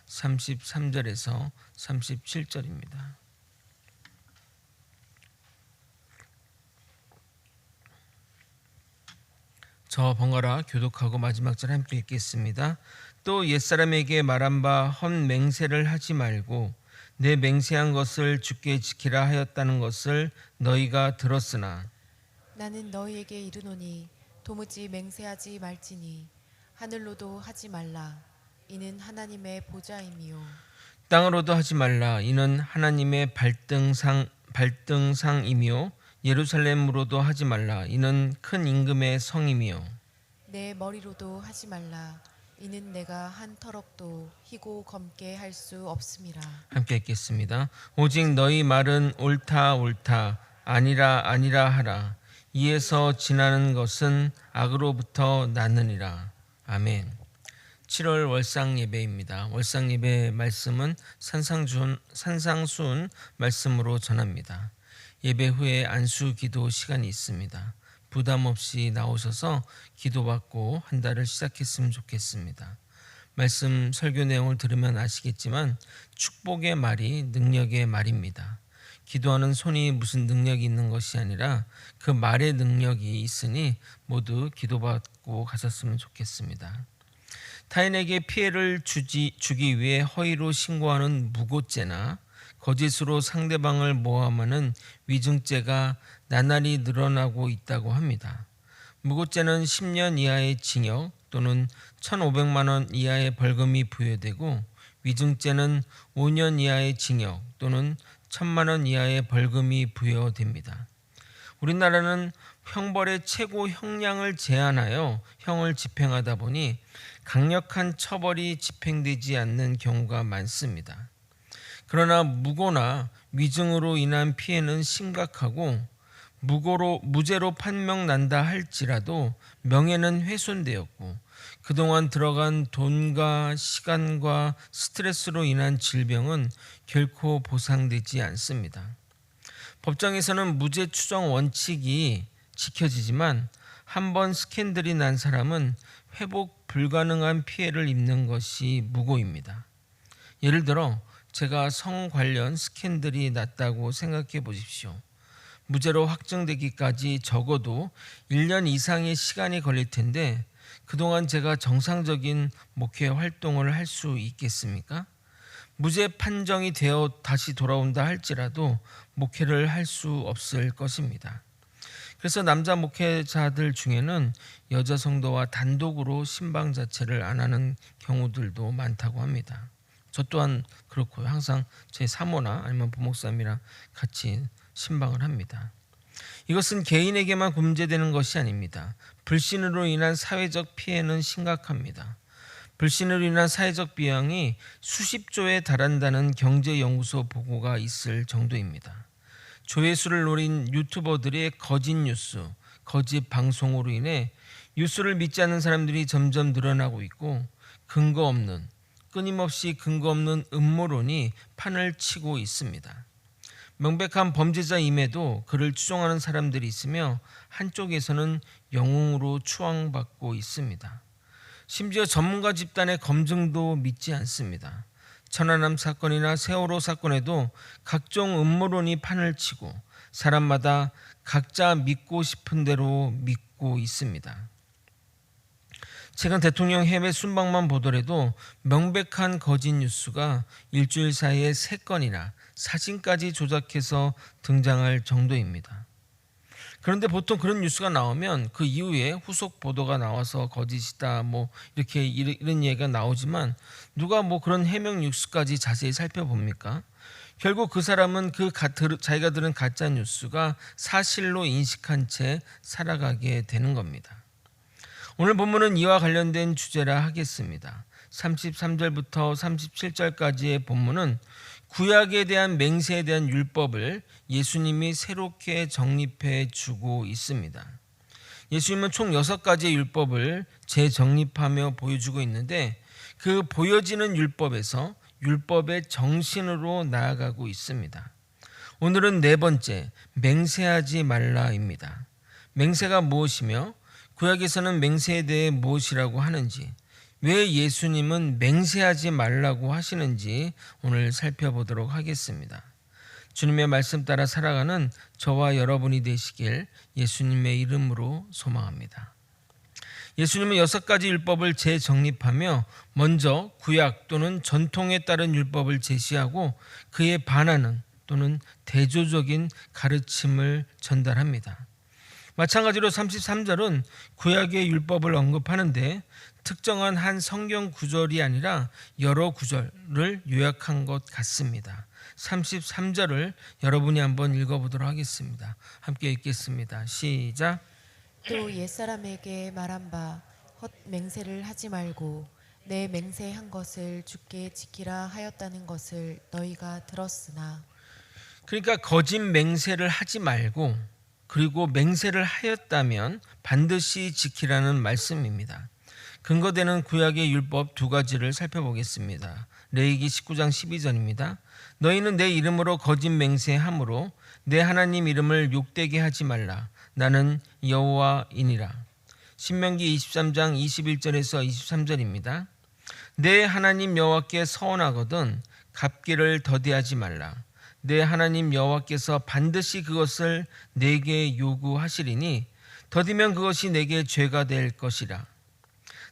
33절에서 37절입니다. 저 번갈아 교독하고 마지막 절 함께 읽겠습니다. 또 옛사람에게 말한 바 헛 맹세를 하지 말고 내 맹세한 것을 주께 지키라 하였다는 것을 너희가 들었으나 나는 너희에게 이르노니 도무지 맹세하지 말지니 하늘로도 하지 말라. 이는 하나님의 보좌임이요 땅으로도 하지 말라. 이는 하나님의 발등상이며 예루살렘으로도 하지 말라. 이는 큰 임금의 성이며 내 머리로도 하지 말라. 이는 내가 한 터럭도 희고 검게 할 수 없음이라. 함께 읽겠습니다. 오직 너희 말은 옳다 옳다 아니라 아니라 하라. 이에서 지나는 것은 악으로부터 나느니라. 아멘. 7월 월상 예배입니다. 월상 예배 말씀은 산상수훈 말씀으로 전합니다. 예배 후에 안수 기도 시간이 있습니다. 부담 없이 나오셔서 기도받고 한 달을 시작했으면 좋겠습니다. 말씀 설교 내용을 들으면 아시겠지만 축복의 말이 능력의 말입니다. 기도하는 손이 무슨 능력이 있는 것이 아니라 그 말의 능력이 있으니 모두 기도받고 가셨으면 좋겠습니다. 타인에게 피해를 주기 위해 허위로 신고하는 무고죄나 거짓으로 상대방을 모함하는 위증죄가 나날이 늘어나고 있다고 합니다. 무고죄는 10년 이하의 징역 또는 1,500만 원 이하의 벌금이 부여되고 위증죄는 5년 이하의 징역 또는 1,000만 원 이하의 벌금이 부여됩니다. 우리나라는 형벌의 최고 형량을 제한하여 형을 집행하다 보니 강력한 처벌이 집행되지 않는 경우가 많습니다. 그러나 무고나 위증으로 인한 피해는 심각하고 무죄로 판명난다 할지라도 명예는 훼손되었고 그동안 들어간 돈과 시간과 스트레스로 인한 질병은 결코 보상되지 않습니다. 법정에서는 무죄 추정 원칙이 지켜지지만 한번 스캔들이 난 사람은 회복 불가능한 피해를 입는 것이 무고입니다. 예를 들어 제가 성 관련 스캔들이 났다고 생각해 보십시오. 무죄로 확정되기까지 적어도 1년 이상의 시간이 걸릴 텐데 그동안 제가 정상적인 목회 활동을 할 수 있겠습니까? 무죄 판정이 되어 다시 돌아온다 할지라도 목회를 할 수 없을 것입니다. 그래서 남자 목회자들 중에는 여자 성도와 단독으로 신방 자체를 안 하는 경우들도 많다고 합니다. 저 또한 그렇고요. 항상 제 사모나 아니면 부목사님이랑 같이 신방을 합니다. 이것은 개인에게만 문제되는 것이 아닙니다. 불신으로 인한 사회적 피해는 심각합니다. 불신으로 인한 사회적 비용이 수십조에 달한다는 경제연구소 보고가 있을 정도입니다. 조회수를 노린 유튜버들의 거짓 뉴스, 거짓 방송으로 인해 뉴스를 믿지 않는 사람들이 점점 늘어나고 있고 끊임없이 근거 없는 음모론이 판을 치고 있습니다. 명백한 범죄자임에도 그를 추종하는 사람들이 있으며 한쪽에서는 영웅으로 추앙받고 있습니다. 심지어 전문가 집단의 검증도 믿지 않습니다. 천안함 사건이나 세월호 사건에도 각종 음모론이 판을 치고 사람마다 각자 믿고 싶은 대로 믿고 있습니다. 최근 대통령 해외 순방만 보더라도 명백한 거짓 뉴스가 일주일 사이에 3건이나 사진까지 조작해서 등장할 정도입니다. 그런데 보통 그런 뉴스가 나오면 그 이후에 후속 보도가 나와서 거짓이다 이렇게 이런 얘기가 나오지만 누가 그런 해명 뉴스까지 자세히 살펴봅니까? 결국 그 사람은 자기가 들은 가짜 뉴스가 사실로 인식한 채 살아가게 되는 겁니다. 오늘 본문은 이와 관련된 주제라 하겠습니다. 33절부터 37절까지의 본문은 구약에 대한 맹세에 대한 율법을 예수님이 새롭게 정립해 주고 있습니다. 예수님은 총 6가지의 율법을 재정립하며 보여주고 있는데 그 보여지는 율법에서 율법의 정신으로 나아가고 있습니다. 오늘은 4번째, 맹세하지 말라입니다. 맹세가 무엇이며 구약에서는 맹세에 대해 무엇이라고 하는지, 왜 예수님은 맹세하지 말라고 하시는지 오늘 살펴보도록 하겠습니다. 주님의 말씀 따라 살아가는 저와 여러분이 되시길 예수님의 이름으로 소망합니다. 예수님은 6가지 율법을 재정립하며 먼저 구약 또는 전통에 따른 율법을 제시하고 그에 반하는 또는 대조적인 가르침을 전달합니다. 마찬가지로 33절은 구약의 율법을 언급하는데 특정한 한 성경 구절이 아니라 여러 구절을 요약한 것 같습니다. 33절을 여러분이 한번 읽어보도록 하겠습니다. 함께 읽겠습니다. 시작. 또 옛사람에게 말한 바 헛 맹세를 하지 말고 내 맹세한 것을 주께 지키라 하였다는 것을 너희가 들었으나. 그러니까 거짓 맹세를 하지 말고 그리고 맹세를 하였다면 반드시 지키라는 말씀입니다. 근거되는 구약의 율법 2가지를 살펴보겠습니다. 레위기 19장 12절입니다. 너희는 내 이름으로 거짓 맹세함으로 내 하나님 이름을 욕되게 하지 말라. 나는 여호와이니라. 신명기 23장 21절에서 23절입니다. 내 하나님 여호와께 서원하거든 갚기를 더디하지 말라. 내 하나님 여호와께서 반드시 그것을 내게 요구하시리니 더디면 그것이 내게 죄가 될 것이라.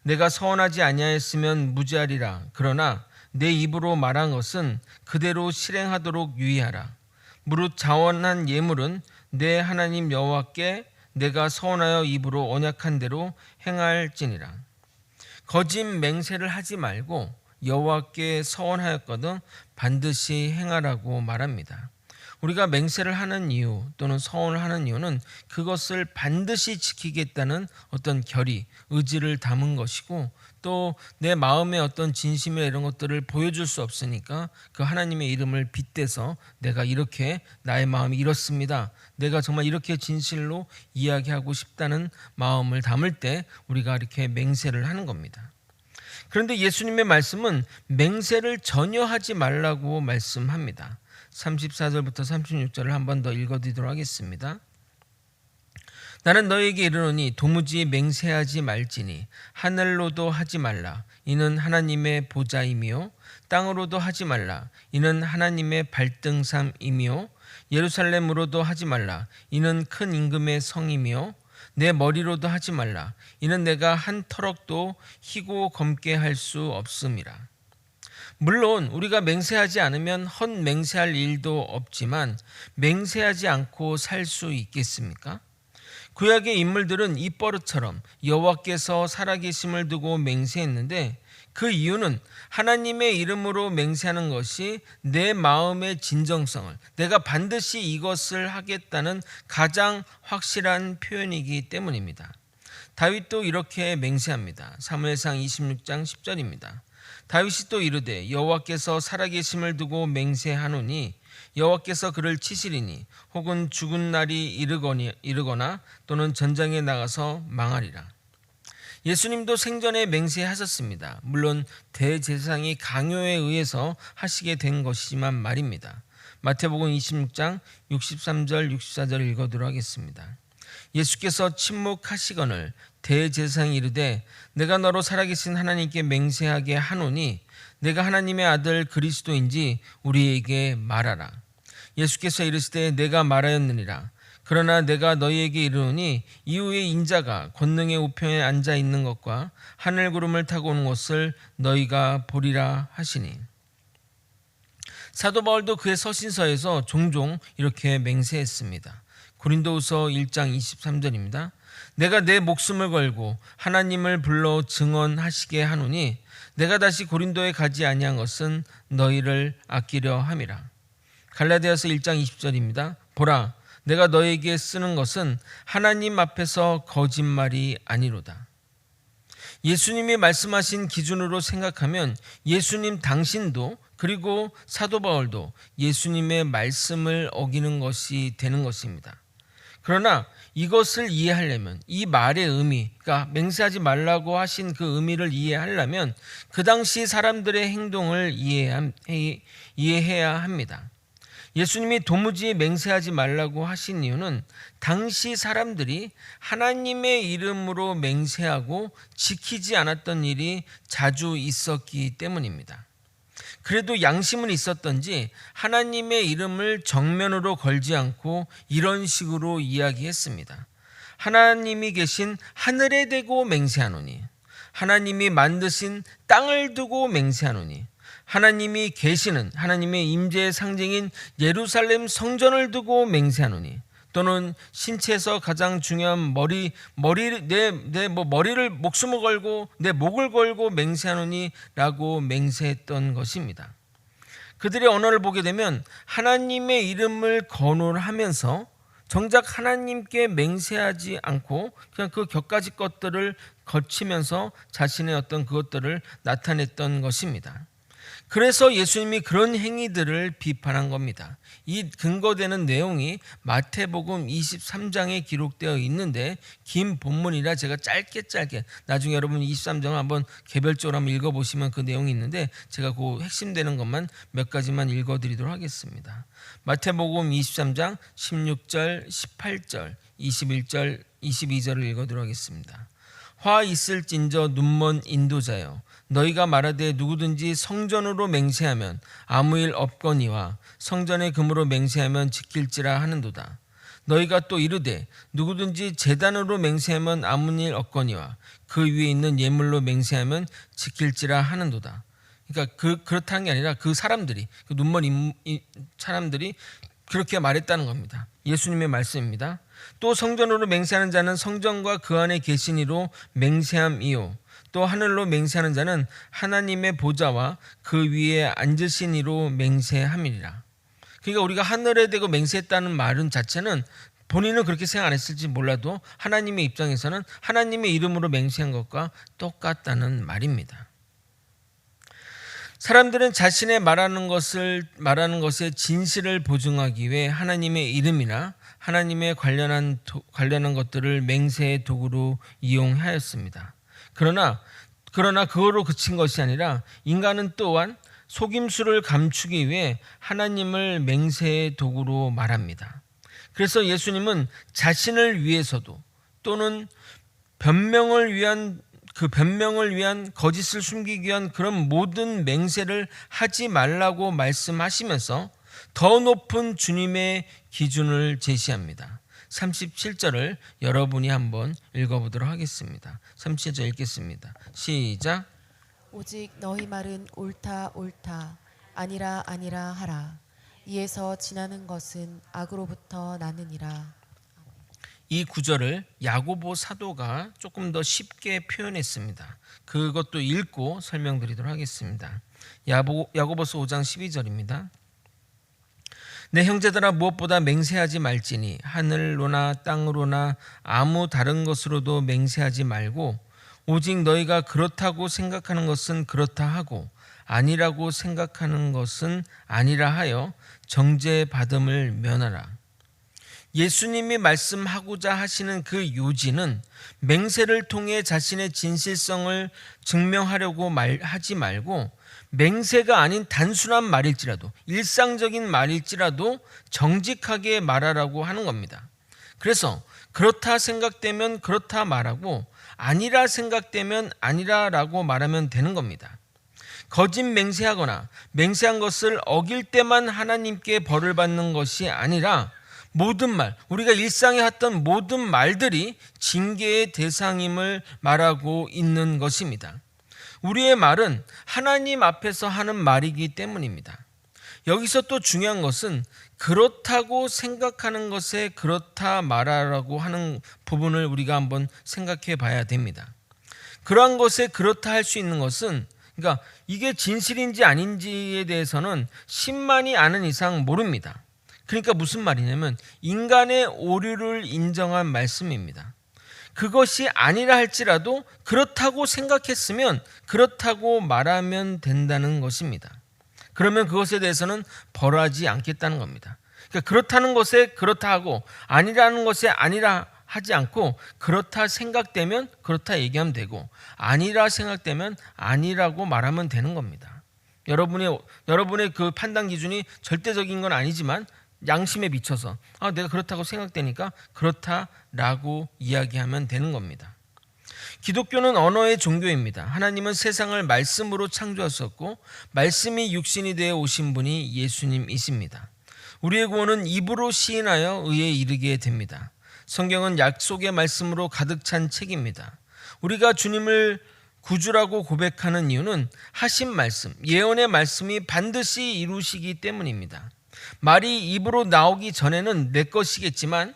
내가 서원하지 아니하였으면 무죄하리라. 그러나 내 입으로 말한 것은 그대로 실행하도록 유의하라. 무릇 자원한 예물은 내 하나님 여호와께 내가 서원하여 입으로 언약한 대로 행할지니라. 거짓 맹세를 하지 말고 여호와께 서원하였거든 반드시 행하라고 말합니다. 우리가 맹세를 하는 이유 또는 서원을 하는 이유는 그것을 반드시 지키겠다는 어떤 결의, 의지를 담은 것이고 또 내 마음의 어떤 진심이나 이런 것들을 보여줄 수 없으니까 그 하나님의 이름을 빗대서 내가 이렇게 나의 마음이 이렇습니다. 내가 정말 이렇게 진실로 이야기하고 싶다는 마음을 담을 때 우리가 이렇게 맹세를 하는 겁니다. 그런데 예수님의 말씀은 맹세를 전혀 하지 말라고 말씀합니다. 34절부터 36절을 한 번 더 읽어드리도록 하겠습니다. 나는 너에게 이르노니 도무지 맹세하지 말지니 하늘로도 하지 말라. 이는 하나님의 보좌이며 땅으로도 하지 말라. 이는 하나님의 발등삼이며 예루살렘으로도 하지 말라. 이는 큰 임금의 성이며 내 머리로도 하지 말라. 이는 내가 한 터럭도 희고 검게 할 수 없음이라. 물론 우리가 맹세하지 않으면 헛 맹세할 일도 없지만 맹세하지 않고 살 수 있겠습니까? 구약의 인물들은 입버릇처럼 여호와께서 살아계심을 두고 맹세했는데 그 이유는 하나님의 이름으로 맹세하는 것이 내 마음의 진정성을, 내가 반드시 이것을 하겠다는 가장 확실한 표현이기 때문입니다. 다윗도 이렇게 맹세합니다. 사무엘상 26장 10절입니다. 다윗이 또 이르되 여호와께서 살아계심을 두고 맹세하노니 여호와께서 그를 치시리니 혹은 죽은 날이 이르거나 또는 전장에 나가서 망하리라. 예수님도 생전에 맹세하셨습니다. 물론 대제사장이 강요에 의해서 하시게 된 것이지만 말입니다. 마태복음 26장 63절 64절 읽어드리도록 하겠습니다. 예수께서 침묵하시거늘 대제사장이 이르되 내가 너로 살아계신 하나님께 맹세하게 하노니 내가 하나님의 아들 그리스도인지 우리에게 말하라. 예수께서 이르시되 내가 말하였느니라. 그러나 내가 너희에게 이르노니 이후에 인자가 권능의 우편에 앉아 있는 것과 하늘 구름을 타고 오는 것을 너희가 보리라 하시니. 사도 바울도 그의 서신서에서 종종 이렇게 맹세했습니다. 고린도후서 1장 23절입니다. 내가 내 목숨을 걸고 하나님을 불러 증언하시게 하노니 내가 다시 고린도에 가지 아니한 것은 너희를 아끼려 함이라. 갈라디아서 1장 20절입니다. 보라, 내가 너에게 쓰는 것은 하나님 앞에서 거짓말이 아니로다. 예수님이 말씀하신 기준으로 생각하면 예수님 당신도 그리고 사도 바울도 예수님의 말씀을 어기는 것이 되는 것입니다. 그러나 이것을 이해하려면 이 말의 의미, 그러니까 맹세하지 말라고 하신 그 의미를 이해하려면 그 당시 사람들의 행동을 이해해야 합니다. 예수님이 도무지 맹세하지 말라고 하신 이유는 당시 사람들이 하나님의 이름으로 맹세하고 지키지 않았던 일이 자주 있었기 때문입니다. 그래도 양심은 있었던지 하나님의 이름을 정면으로 걸지 않고 이런 식으로 이야기했습니다. 하나님이 계신 하늘에 대고 맹세하노니, 하나님이 만드신 땅을 두고 맹세하노니, 하나님이 계시는 하나님의 임재의 상징인 예루살렘 성전을 두고 맹세하노니, 또는 신체에서 가장 중요한 머리를 목숨을 걸고 내 목을 걸고 맹세하노니라고 맹세했던 것입니다. 그들의 언어를 보게 되면 하나님의 이름을 거론하면서 정작 하나님께 맹세하지 않고 그냥 그 격가지 것들을 거치면서 자신의 어떤 그것들을 나타냈던 것입니다. 그래서 예수님이 그런 행위들을 비판한 겁니다. 이 근거되는 내용이 마태복음 23장에 기록되어 있는데 긴 본문이라 제가 짧게 나중에 여러분 23장을 한번 개별적으로 한번 읽어보시면 그 내용이 있는데 제가 그 핵심되는 것만 몇 가지만 읽어드리도록 하겠습니다. 마태복음 23장 16절, 18절, 21절, 22절을 읽어드리도록 하겠습니다. 화 있을진저 눈먼 인도자여, 너희가 말하되 누구든지 성전으로 맹세하면 아무 일 없거니와 성전의 금으로 맹세하면 지킬지라 하는도다. 너희가 또 이르되 누구든지 제단으로 맹세하면 아무 일 없거니와 그 위에 있는 예물로 맹세하면 지킬지라 하는도다. 그러니까 그렇다는 게 아니라 그 사람들이, 그 눈먼 사람들이 그렇게 말했다는 겁니다. 예수님의 말씀입니다. 또 성전으로 맹세하는 자는 성전과 그 안에 계신 이로 맹세함이요, 또 하늘로 맹세하는 자는 하나님의 보좌와 그 위에 앉으신 이로 맹세함이니라. 그러니까 우리가 하늘에 대고 맹세했다는 말은 자체는 본인은 그렇게 생각 안 했을지 몰라도 하나님의 입장에서는 하나님의 이름으로 맹세한 것과 똑같다는 말입니다. 사람들은 자신의 말하는 것의 진실을 보증하기 위해 하나님의 이름이나 하나님의 관련한 것들을 맹세의 도구로 이용하였습니다. 그러나 그거로 그친 것이 아니라 인간은 또한 속임수를 감추기 위해 하나님을 맹세의 도구로 말합니다. 그래서 예수님은 자신을 위해서도 또는 변명을 위한 거짓을 숨기기 위한 그런 모든 맹세를 하지 말라고 말씀하시면서 더 높은 주님의 기준을 제시합니다. 37절을 여러분이 한번 읽어보도록 하겠습니다. 37절 읽겠습니다. 시작. 오직 너희 말은 옳다 옳다 아니라 아니라 하라. 이에서 지나는 것은 악으로부터 나느니라. 이 구절을 야고보 사도가 조금 더 쉽게 표현했습니다. 그것도 읽고 설명드리도록 하겠습니다. 야고보서 5장 12절입니다. 내 형제들아, 무엇보다 맹세하지 말지니 하늘로나 땅으로나 아무 다른 것으로도 맹세하지 말고 오직 너희가 그렇다고 생각하는 것은 그렇다 하고 아니라고 생각하는 것은 아니라 하여 정죄받음을 면하라. 예수님이 말씀하고자 하시는 그 요지는 맹세를 통해 자신의 진실성을 증명하려고 하지 말고 맹세가 아닌 단순한 말일지라도, 일상적인 말일지라도 정직하게 말하라고 하는 겁니다. 그래서 그렇다 생각되면 그렇다 말하고 아니라 생각되면 아니라라고 말하면 되는 겁니다. 거짓 맹세하거나 맹세한 것을 어길 때만 하나님께 벌을 받는 것이 아니라 모든 말, 우리가 일상에 했던 모든 말들이 징계의 대상임을 말하고 있는 것입니다. 우리의 말은 하나님 앞에서 하는 말이기 때문입니다. 여기서 또 중요한 것은 그렇다고 생각하는 것에 그렇다 말하라고 하는 부분을 우리가 한번 생각해 봐야 됩니다. 그러한 것에 그렇다 할 수 있는 것은, 그러니까 이게 진실인지 아닌지에 대해서는 신만이 아는 이상 모릅니다. 그러니까 무슨 말이냐면 인간의 오류를 인정한 말씀입니다. 그것이 아니라 할지라도 그렇다고 생각했으면 그렇다고 말하면 된다는 것입니다. 그러면 그것에 대해서는 벌하지 않겠다는 겁니다. 그러니까 그렇다는 것에 그렇다 하고 아니라는 것에 아니라 하지 않고 그렇다 생각되면 그렇다 얘기하면 되고 아니라 생각되면 아니라고 말하면 되는 겁니다. 여러분의 그 판단 기준이 절대적인 건 아니지만 양심에 비춰서 내가 그렇다고 생각되니까 그렇다라고 이야기하면 되는 겁니다. 기독교는 언어의 종교입니다. 하나님은 세상을 말씀으로 창조하셨고 말씀이 육신이 되어 오신 분이 예수님이십니다. 우리의 구원은 입으로 시인하여 의에 이르게 됩니다. 성경은 약속의 말씀으로 가득 찬 책입니다. 우리가 주님을 구주라고 고백하는 이유는 하신 말씀, 예언의 말씀이 반드시 이루시기 때문입니다. 말이 입으로 나오기 전에는 내 것이겠지만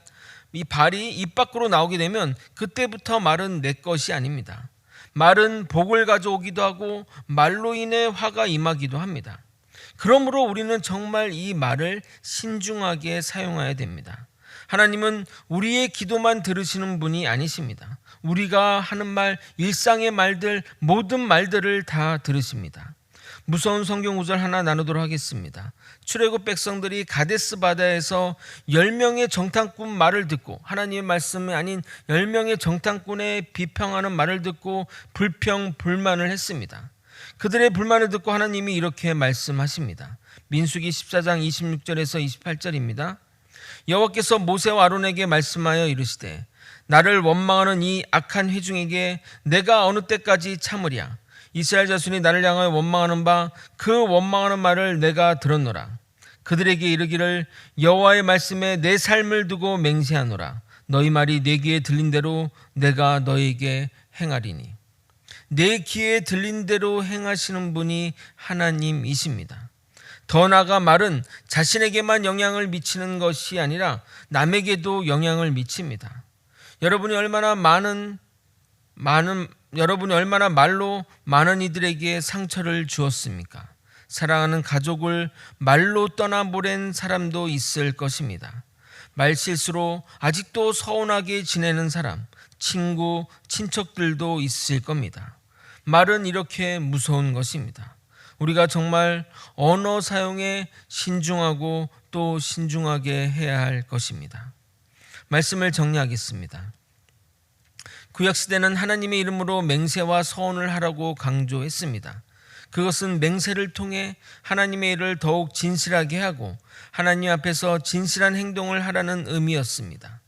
이 발이 입 밖으로 나오게 되면 그때부터 말은 내 것이 아닙니다. 말은 복을 가져오기도 하고 말로 인해 화가 임하기도 합니다. 그러므로 우리는 정말 이 말을 신중하게 사용해야 됩니다. 하나님은 우리의 기도만 들으시는 분이 아니십니다. 우리가 하는 말, 일상의 말들, 모든 말들을 다 들으십니다. 무서운 성경 구절 하나 나누도록 하겠습니다. 출애굽 백성들이 가데스 바다에서 10명의 정탐꾼 말을 듣고 하나님의 말씀이 아닌 10명의 정탐꾼의 비평하는 말을 듣고 불평불만을 했습니다. 그들의 불만을 듣고 하나님이 이렇게 말씀하십니다. 민수기 14장 26절에서 28절입니다. 여호와께서 모세와 아론에게 말씀하여 이르시되 나를 원망하는 이 악한 회중에게 내가 어느 때까지 참으랴. 이스라엘 자손이 나를 향하여 원망하는 바 그 원망하는 말을 내가 들었노라. 그들에게 이르기를 여호와의 말씀에 내 삶을 두고 맹세하노라. 너희 말이 내 귀에 들린 대로 내가 너에게 행하리니. 내 귀에 들린 대로 행하시는 분이 하나님이십니다. 더 나아가 말은 자신에게만 영향을 미치는 것이 아니라 남에게도 영향을 미칩니다. 여러분이 얼마나 말로 많은 이들에게 상처를 주었습니까? 사랑하는 가족을 말로 떠나보낸 사람도 있을 것입니다. 말실수로 아직도 서운하게 지내는 사람, 친구, 친척들도 있을 겁니다. 말은 이렇게 무서운 것입니다. 우리가 정말 언어 사용에 신중하고 또 신중하게 해야 할 것입니다. 말씀을 정리하겠습니다. 구약시대는 하나님의 이름으로 맹세와 서원을 하라고 강조했습니다. 그것은 맹세를 통해 하나님의 일을 더욱 진실하게 하고 하나님 앞에서 진실한 행동을 하라는 의미였습니다.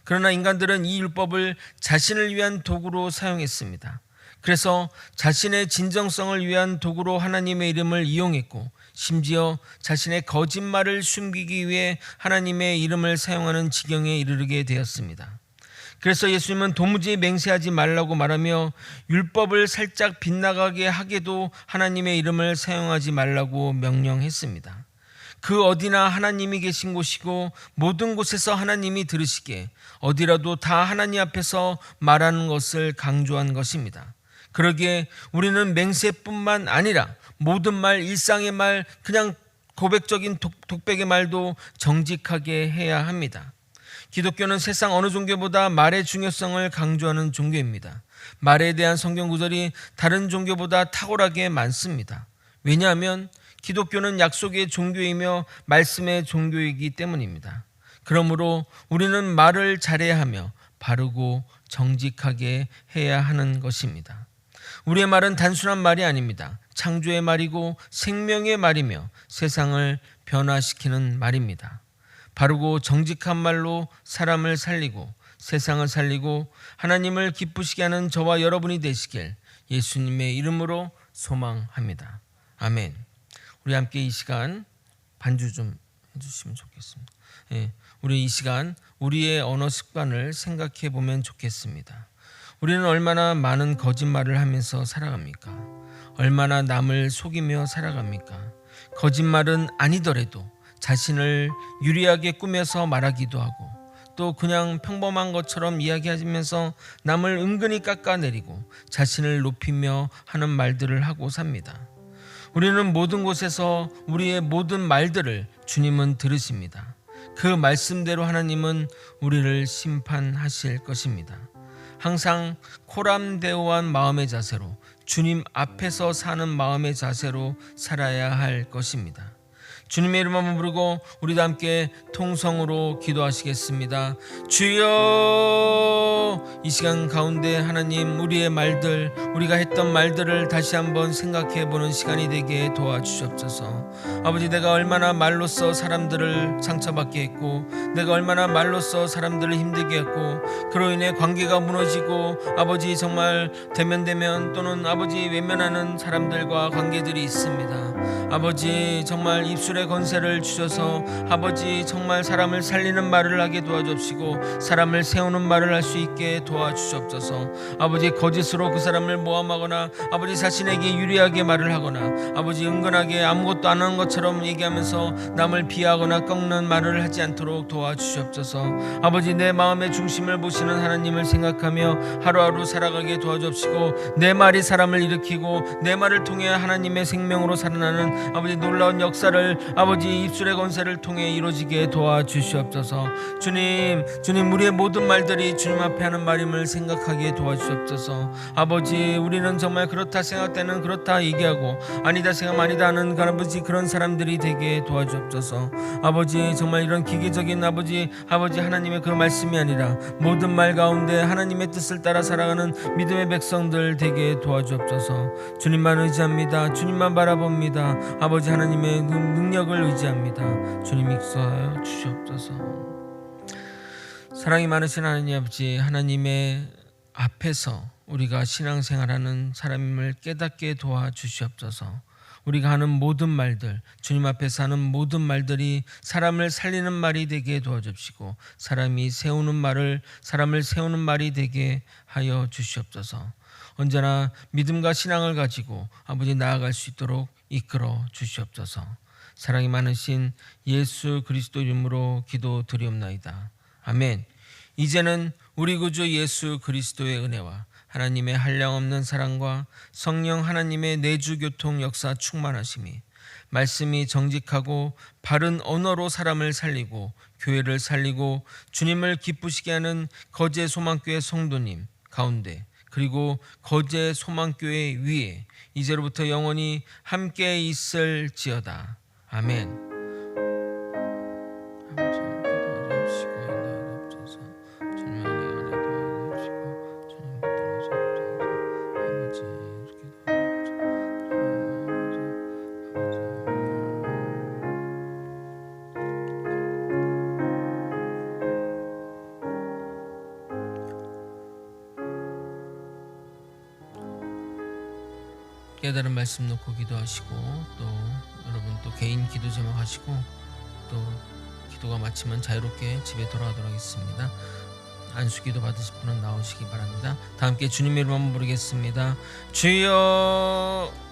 그러나 인간들은 이 율법을 자신을 위한 도구로 사용했습니다. 그래서 자신의 진정성을 위한 도구로 하나님의 이름을 이용했고 심지어 자신의 거짓말을 숨기기 위해 하나님의 이름을 사용하는 지경에 이르게 되었습니다. 그래서 예수님은 도무지 맹세하지 말라고 말하며 율법을 살짝 빗나가게 하게도 하나님의 이름을 사용하지 말라고 명령했습니다. 그 어디나 하나님이 계신 곳이고 모든 곳에서 하나님이 들으시기에 어디라도 다 하나님 앞에서 말하는 것을 강조한 것입니다. 그러기에 우리는 맹세뿐만 아니라 모든 말, 일상의 말, 그냥 고백적인 독백의 말도 정직하게 해야 합니다. 기독교는 세상 어느 종교보다 말의 중요성을 강조하는 종교입니다. 말에 대한 성경 구절이 다른 종교보다 탁월하게 많습니다. 왜냐하면 기독교는 약속의 종교이며 말씀의 종교이기 때문입니다. 그러므로 우리는 말을 잘해야 하며 바르고 정직하게 해야 하는 것입니다. 우리의 말은 단순한 말이 아닙니다. 창조의 말이고 생명의 말이며 세상을 변화시키는 말입니다. 바르고 정직한 말로 사람을 살리고 세상을 살리고 하나님을 기쁘시게 하는 저와 여러분이 되시길 예수님의 이름으로 소망합니다. 아멘. 우리 함께 이 시간 반주 좀 해주시면 좋겠습니다. 우리 이 시간 우리의 언어 습관을 생각해 보면 좋겠습니다. 우리는 얼마나 많은 거짓말을 하면서 살아갑니까? 얼마나 남을 속이며 살아갑니까? 거짓말은 아니더라도 자신을 유리하게 꾸며서 말하기도 하고 또 그냥 평범한 것처럼 이야기하면서 남을 은근히 깎아내리고 자신을 높이며 하는 말들을 하고 삽니다. 우리는 모든 곳에서 우리의 모든 말들을 주님은 들으십니다. 그 말씀대로 하나님은 우리를 심판하실 것입니다. 항상 코람데오한 마음의 자세로 주님 앞에서 사는 마음의 자세로 살아야 할 것입니다. 주님의 이름 한번 부르고 우리도 함께 통성으로 기도하시겠습니다. 주여, 이 시간 가운데 하나님 우리의 말들, 우리가 했던 말들을 다시 한번 생각해보는 시간이 되게 도와주시옵소서. 아버지, 내가 얼마나 말로써 사람들을 상처받게 했고, 내가 얼마나 말로써 사람들을 힘들게 했고, 그로 인해 관계가 무너지고 아버지 정말 대면대면 또는 아버지 외면하는 사람들과 관계들이 있습니다. 아버지 정말 입술의 건세를 주셔서 아버지 정말 사람을 살리는 말을 하게 도와주옵시고 사람을 세우는 말을 할 수 있게 도와주시옵소서. 아버지 거짓으로 그 사람을 모함하거나 아버지 자신에게 유리하게 말을 하거나 아버지 은근하게 아무것도 안 하는 것처럼 얘기하면서 남을 비하하거나 꺾는 말을 하지 않도록 도와주시옵소서. 아버지 내 마음의 중심을 보시는 하나님을 생각하며 하루하루 살아가게 도와주옵시고 내 말이 사람을 일으키고 내 말을 통해 하나님의 생명으로 살아나는 아버지 놀라운 역사를 아버지 입술의 건세를 통해 이루어지게 도와주시옵소서. 주님 우리의 모든 말들이 주님 앞에 하는 말임을 생각하게 도와주시옵소서. 아버지 우리는 정말 그렇다 생각되는 그렇다 얘기하고 아니다 생각하면 아니다 하는 아버지 그런 사람들이 되게 도와주옵소서. 아버지 정말 이런 기계적인 아버지 하나님의 그 말씀이 아니라 모든 말 가운데 하나님의 뜻을 따라 살아가는 믿음의 백성들 되게 도와주옵소서. 주님만 의지합니다. 주님만 바라봅니다. 아버지 하나님의 능력을 의지합니다. 주님 익수하여 주시옵소서. 사랑이 많으신 하나님 아버지, 하나님의 앞에서 우리가 신앙생활하는 사람임을 깨닫게 도와주시옵소서. 우리가 하는 모든 말들, 주님 앞에서 하는 모든 말들이 사람을 살리는 말이 되게 도와주시고 사람을 세우는 말이 되게 하여 주시옵소서. 언제나 믿음과 신앙을 가지고 아버지 나아갈 수 있도록 이끌어 주시옵소서. 사랑이 많으신 예수 그리스도 이름으로 기도드리옵나이다. 아멘. 이제는 우리 구주 예수 그리스도의 은혜와 하나님의 한량없는 사랑과 성령 하나님의 내주교통 역사 충만하심이 말씀이 정직하고 바른 언어로 사람을 살리고 교회를 살리고 주님을 기쁘시게 하는 거제 소망교회 성도님 가운데 그리고 거제 소망교회 위에 이제로부터 영원히 함께 있을지어다. 아멘. 깨달은 말씀 놓고 기도하시고 또 여러분 또 개인 기도 제목 하시고 또 기도가 마치면 자유롭게 집에 돌아가도록 하겠습니다. 안수기도 받으실 분은 나오시기 바랍니다. 다 함께 주님의 이름 한번 부르겠습니다. 주여.